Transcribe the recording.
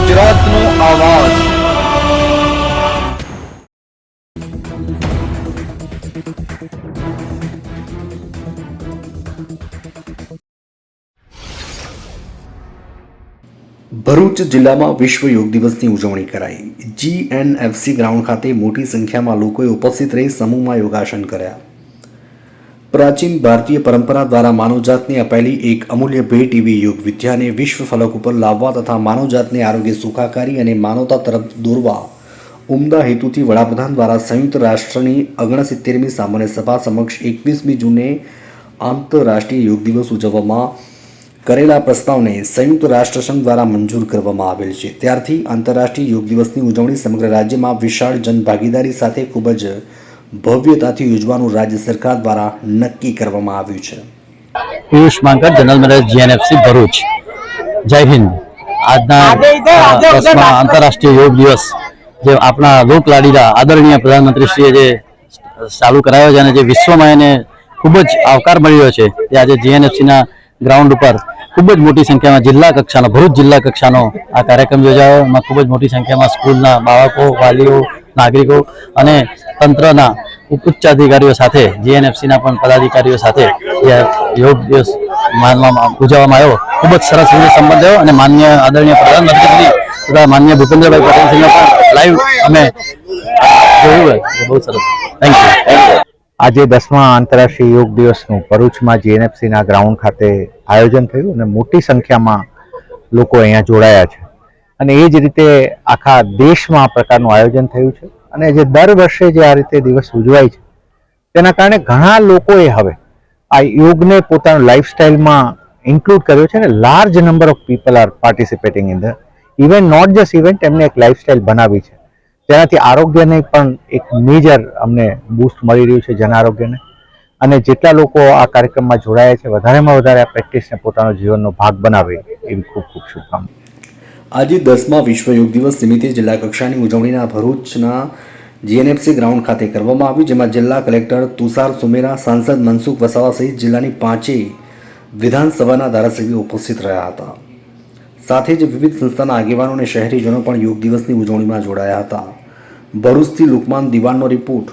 ગુજરાતનો આવાજ। ભરૂચ જિલ્લામાં વિશ્વ યોગ દિવસની ઉજવણી કરાઈ। GNFC ગ્રાઉન્ડ ખાતે મોટી સંખ્યામાં લોકોએ ઉપસ્થિત રહી સમૂહમાં યોગાસન કર્યા। પ્રાચીન ભારતીય પરંપરા દ્વારા માનવજાતને અપાયેલી એક અમૂલ્ય ભેટ એવી યોગ વિદ્યાને વિશ્વ ફલક ઉપર લાવવા તથા માનવજાતને આરોગ્ય સુખાકારી અને માનવતા તરફ દોરવા ઉમદા હેતુથી વડાપ્રધાન દ્વારા સંયુક્ત રાષ્ટ્રની 69મી સામાન્ય સભા સમક્ષ 21મી જૂને આંતરરાષ્ટ્રીય યોગ દિવસ ઉજવવામાં કરેલા પ્રસ્તાવને સંયુક્ત રાષ્ટ્રસંઘ દ્વારા મંજૂર કરવામાં આવેલ છે। ત્યારથી આંતરરાષ્ટ્રીય યોગ દિવસની ઉજવણી સમગ્ર રાજ્યમાં વિશાળ જનભાગીદારી સાથે ખૂબ જ ભવ્યતાથી યોજવાનું રાજ્ય સરકાર દ્વારા નક્કી કરવામાં આવ્યું છે। પિયુષ માંકડ, જનરલ મેનેજર GNFC ભરૂચ। જય હિન્દ। આજના 10મા આંતરરાષ્ટ્રીય યોગ દિવસ જે આપણા લોકલાડીલા આદરણીય પ્રધાનમંત્રીશ્રીએ જે ચાલુ કરાયો છે અને જે વિશ્વમાં એને ખૂબ જ આવકાર મળી રહ્યો છે તે આજે GNFCના ગ્રાઉન્ડ ઉપર ખૂબ જ મોટી સંખ્યામાં જિલ્લા કક્ષાનો ભરૂચ જિલ્લા કક્ષાનો આ કાર્યક્રમ યોજાયો। એમાં ખૂબ જ મોટી સંખ્યામાં સ્કૂલના બાળકો, વાલીઓ, નાગરિકો અને તંત્રના ઉચ્ચ અધિકારીઓ સાથે GNFCના પણ પદાધિકારીઓ સાથે જે યોગ દિવસ ઉજવવામાં આવ્યો ખૂબ જ સરસ રીતે સંબંધ થયો અને માન્ય આદરણીય પ્રધાનમંત્રી તથા માન્ય ભૂપેન્દ્રભાઈ પટેલજીનો પણ લાઈવ અમે જોયું। બહુ સરસ, થેન્ક યુ। આજે 10મા આંતરરાષ્ટ્રીય યોગ દિવસનું ભરૂચમાં GNFCના ગ્રાઉન્ડ ખાતે આયોજન થયું અને મોટી સંખ્યામાં લોકો અહીંયા જોડાયા છે અને એ જ રીતે આખા દેશમાં આ પ્રકારનું આયોજન થયું છે અને જે દર વર્ષે જે આ રીતે દિવસ ઉજવાય છે તેના કારણે ઘણા લોકોએ હવે આ યોગને પોતાનું લાઈફસ્ટાઈલમાં ઇન્ક્લુડ કર્યો છે અને large number of people are participating in the event, not just event, એમને એક લાઈફસ્ટાઈલ બનાવી છે તેનાથી આરોગ્યને પણ એક મેજર અમને બૂસ્ટ મળી રહ્યું છે, જન આરોગ્યને। અને જેટલા લોકો આ કાર્યક્રમમાં જોડાયા છે વધારેમાં વધારે આ પ્રેક્ટિસને પોતાનો જીવનનો ભાગ બનાવે એવી ખૂબ ખૂબ શુભકામના। આજે 10મા વિશ્વ યોગ દિવસ નિમિત્તે જિલ્લા કક્ષાની ઉજવણીના ભરૂચના GNFC ગ્રાઉન્ડ ખાતે કરવામાં આવી, જેમાં જિલ્લા કલેક્ટર તુષાર સુમેરા, સાંસદ મનસુખ વસાવા સહિત જિલ્લાની 5 વિધાનસભાના ધારાસભ્યો ઉપસ્થિત રહ્યા હતા। સાથે જ વિવિધ સંસ્થાના આગેવાનો અને શહેરીજનો પણ યોગ દિવસની ઉજવણીમાં જોડાયા હતા। ભરૂચથી લુકમાન દિવાનનો રિપોર્ટ।